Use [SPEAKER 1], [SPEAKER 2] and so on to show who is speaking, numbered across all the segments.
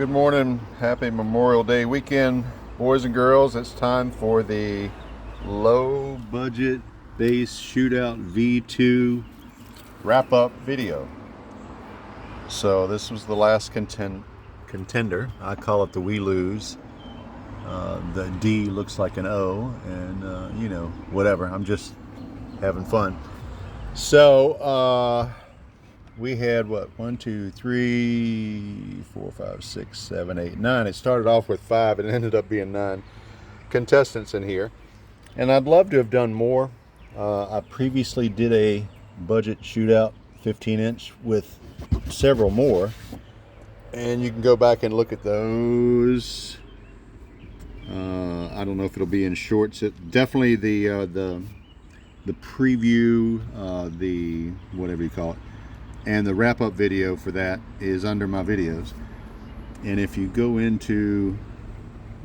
[SPEAKER 1] Good morning, happy Memorial Day weekend, boys and girls. It's time for the low budget bass shootout V2 wrap up video. So this was the last contender. I call it the We Lose. The D looks like an O, and whatever. I'm just having fun. So we had what, 1, 2, 3, 4, 5, 6, 7, 8, 9. It started off with 5 and it ended up being 9 contestants in here, and I'd love to have done more. I previously did a budget shootout 15-inch with several more, and you can go back and look at those. I don't know if it'll be in shorts. Definitely the preview, the whatever you call it, and the wrap-up video for that is under my videos. And if you go into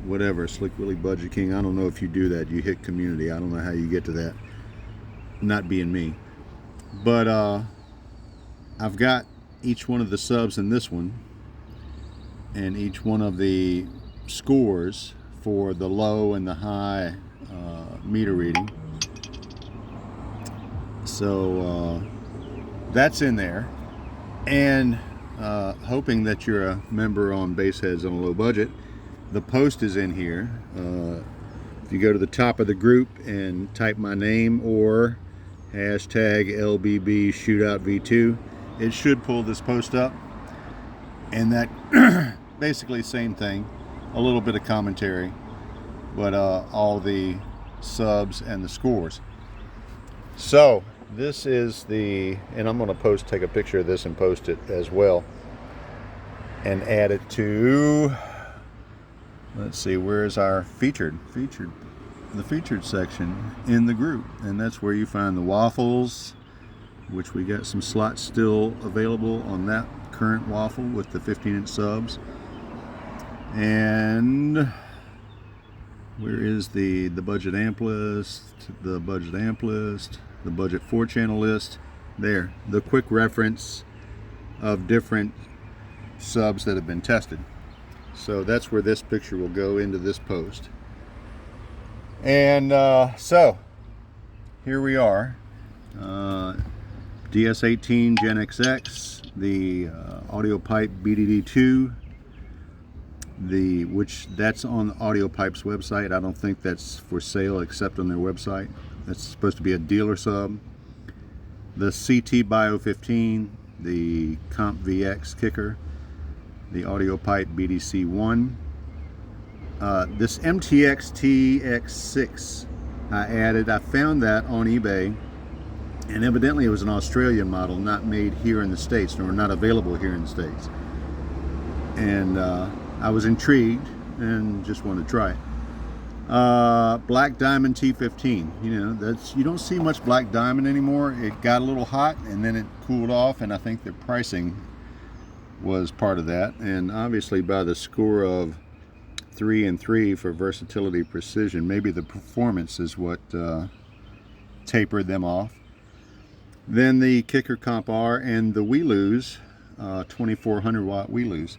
[SPEAKER 1] whatever, Slick Willie Budget King, I don't know if you do that, you hit community, I don't know how you get to that, not being me. But I've got each one of the subs in this one and each one of the scores for the low and the high meter reading. So that's in there, and hoping that you're a member on Bassheads on a Low Budget. The post is in here. If you go to the top of the group and type my name or hashtag LBB Shootout V2, it should pull this post up, and that basically same thing, a little bit of commentary, but all the subs and the scores. So this is the, and I'm going to take a picture of this and post it as well and add it to, let's see, where's our featured section in the group, and that's where you find the waffles, which we got some slots still available on that current waffle with the 15-inch subs. And where is the budget amp list, the budget 4-channel list? There, the quick reference of different subs that have been tested. So that's where this picture will go into this post. And so here we are, DS18 Gen XX, the audio pipe BDD2, which that's on Audio Pipe's website. I don't think that's for sale except on their website. That's supposed to be a dealer sub. The CT Bio 15, the Comp VX kicker, the Audio Pipe BDC1. This MTX TX6 I found that on eBay, and evidently it was an Australian model, not made here in the States, nor not available here in the States. And I was intrigued and just wanted to try it. Black Diamond T15, you don't see much Black Diamond anymore. It got a little hot and then it cooled off, and I think the pricing was part of that, and obviously by the score of 3 and 3 for versatility, precision, maybe the performance is what tapered them off. Then the Kicker Comp R and the We Lose 2400 watt We Lose.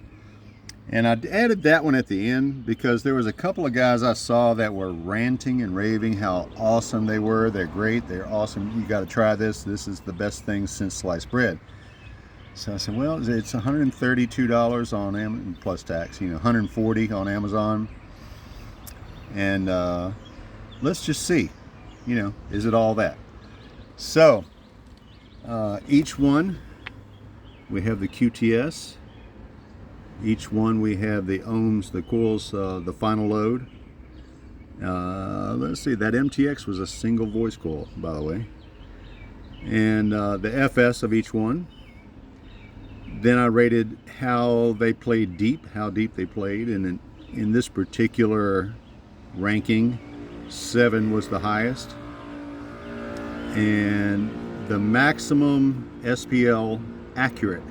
[SPEAKER 1] And I added that one at the end because there was a couple of guys I saw that were ranting and raving how awesome they were. They're great, they're awesome, you got to try this. This is the best thing since sliced bread. So I said, well, it's $132 on Amazon plus tax, $140 on Amazon. And let's just see, is it all that? So each one, we have the QTS. Each one we have the ohms, the coils, the final load. Let's see, that MTX was a single voice coil, by the way. And the FS of each one. Then I rated how they played deep, how deep they played. And in this particular ranking, 7 was the highest. And the maximum SPL accurate,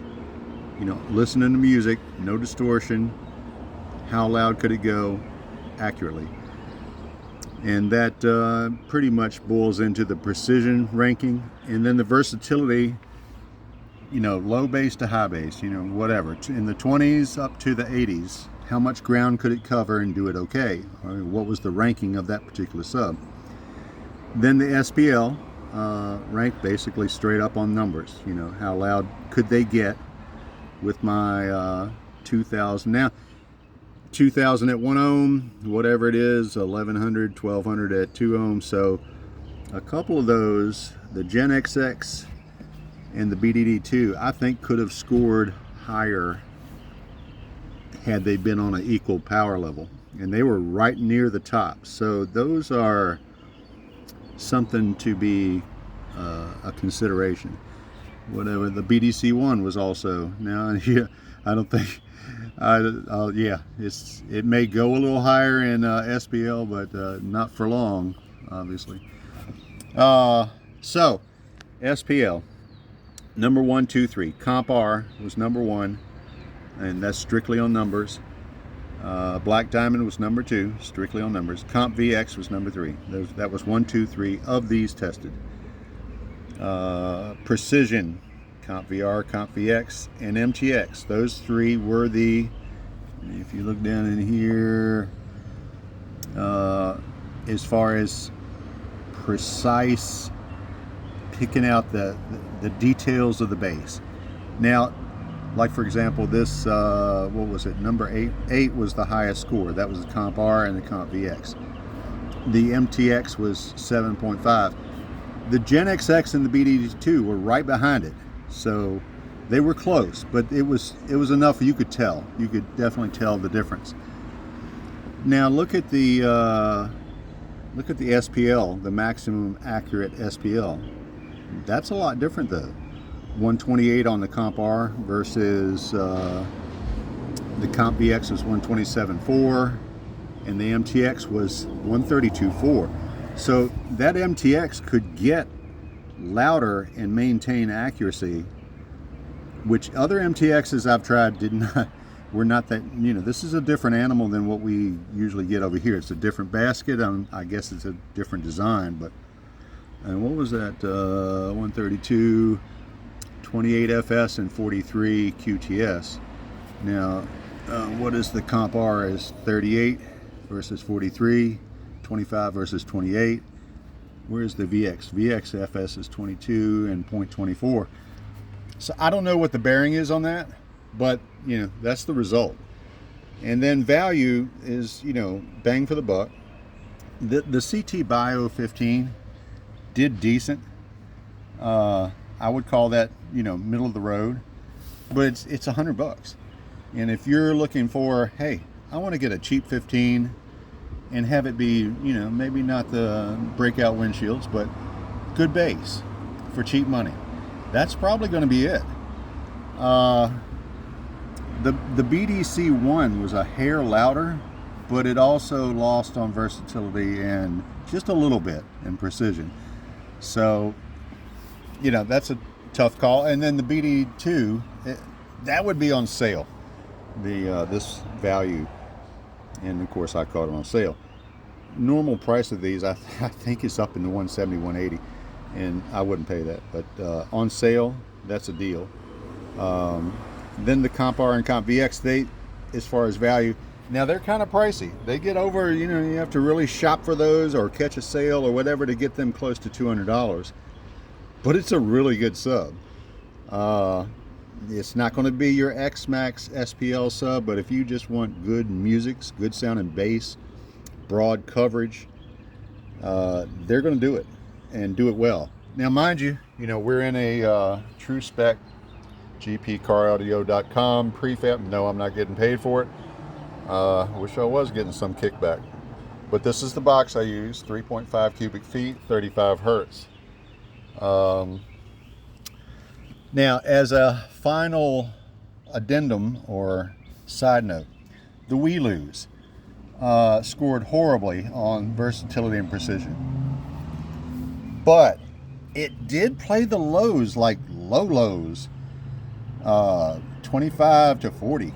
[SPEAKER 1] listening to music, no distortion, how loud could it go accurately. And that pretty much boils into the precision ranking. And then the versatility low bass to high bass, whatever, in the 20s up to the 80s. How much ground could it cover and do it okay? What was the ranking of that particular sub? Then the SPL ranked basically straight up on numbers. How loud could they get with my 2000. Now 2000 at 1 ohm, whatever it is, 1100, 1200 at 2 ohms. So a couple of those, the Gen XX and the BDD2, I think could have scored higher had they been on an equal power level, and they were right near the top. So those are something to be a consideration. Whatever, the BDC1 was also, now yeah, I don't think, yeah, it may go a little higher in SPL, but not for long, obviously. So SPL, number 1, 2, 3. Comp R was number 1, and that's strictly on numbers. Black Diamond was number 2, strictly on numbers. Comp VX was number 3. That was 1, 2, 3 of these tested. Precision, Comp VR, Comp VX, and MTX. Those 3 were the, if you look down in here, as far as precise picking out the details of the bass. Now, like for example, this, what was it, number 8? 8 was the highest score. That was the Comp R and the Comp VX. The MTX was 7.5. The Gen XX and the BDD2 were right behind it. So they were close, but it was enough you could tell. You could definitely tell the difference. Now look at the SPL, the maximum accurate SPL. That's a lot different though. 128 on the Comp R versus the Comp VX was 127.4, and the MTX was 132.4. So that MTX could get louder and maintain accuracy, which other MTXs I've tried were not that, this is a different animal than what we usually get over here. It's a different basket. I guess it's a different design, but, and what was that, 132, 28 FS and 43 QTS. Now, what is the Comp R is 38 versus 43, 25 versus 28. Where's the VX? VX FS is 22 and 0.24. So I don't know what the bearing is on that, but that's the result. And then value is, bang for the buck. The CT Bio 15 did decent. I would call that, middle of the road, but it's $100. And if you're looking for, hey, I want to get a cheap 15 and have it be, maybe not the breakout windshields, but good bass for cheap money, that's probably going to be it. The BDC1 was a hair louder, but it also lost on versatility and just a little bit in precision. So, that's a tough call. And then the BD2, that would be on sale. This value, and of course I caught it on sale. Normal price of these, I think is up in the 170, 180, and I wouldn't pay that. But on sale, that's a deal. Then the Comp R and Comp VX, as far as value, now they're kind of pricey. They get over, you have to really shop for those or catch a sale or whatever to get them close to $200. But it's a really good sub. It's not going to be your X-Max SPL sub, but if you just want good music, good sounding bass, broad coverage, they're going to do it and do it well. Now, mind you, we're in a true spec gpcaraudio.com prefab. No, I'm not getting paid for it. Wish I was getting some kickback. But this is the box I use, 3.5 cubic feet, 35 hertz. Now, as a final addendum or side note, the Weeloos scored horribly on versatility and precision. But it did play the lows, like lows, 25 to 40.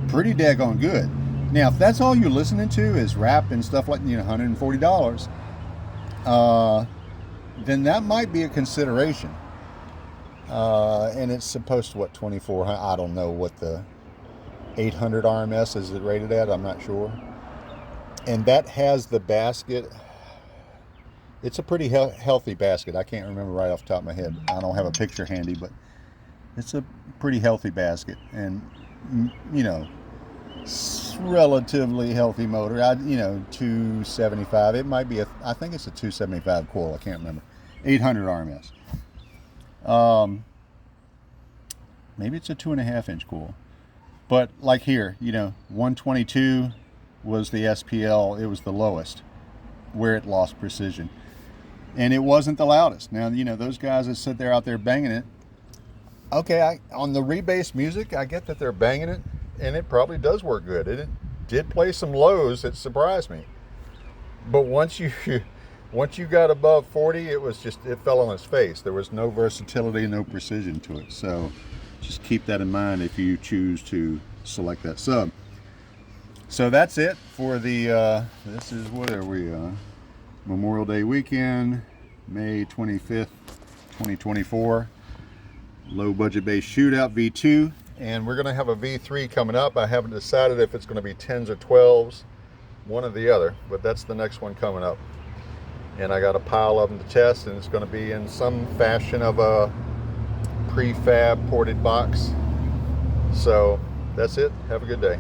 [SPEAKER 1] Pretty daggone good. Now, if that's all you're listening to is rap and stuff like, $140, then that might be a consideration. and it's supposed to, what, 2400? I don't know what the 800 RMS is it rated at. I'm not sure. And that has the basket. It's a pretty healthy basket. I can't remember right off the top of my head. I don't have a picture handy, but it's a pretty healthy basket, and you know, relatively healthy motor. 275. It might be I think it's a 275 coil. I can't remember. 800 RMS. Maybe it's a 2.5-inch coil. But like here, 122 was the SPL. It was the lowest where it lost precision. And it wasn't the loudest. Now, those guys that sit there out there banging it, okay, on the rebased music, I get that they're banging it, and it probably does work good. It did play some lows that surprised me. But once you got above 40, it fell on its face. There was no versatility, no precision to it. So just keep that in mind if you choose to select that sub. So that's it for the, this is, what are we, Memorial Day weekend, May 25th, 2024. Low budget based shootout V2. And we're going to have a V3 coming up. I haven't decided if it's going to be 10s or 12s, one or the other, but that's the next one coming up. And I got a pile of them to test, and it's going to be in some fashion of a prefab ported box. So that's it. Have a good day.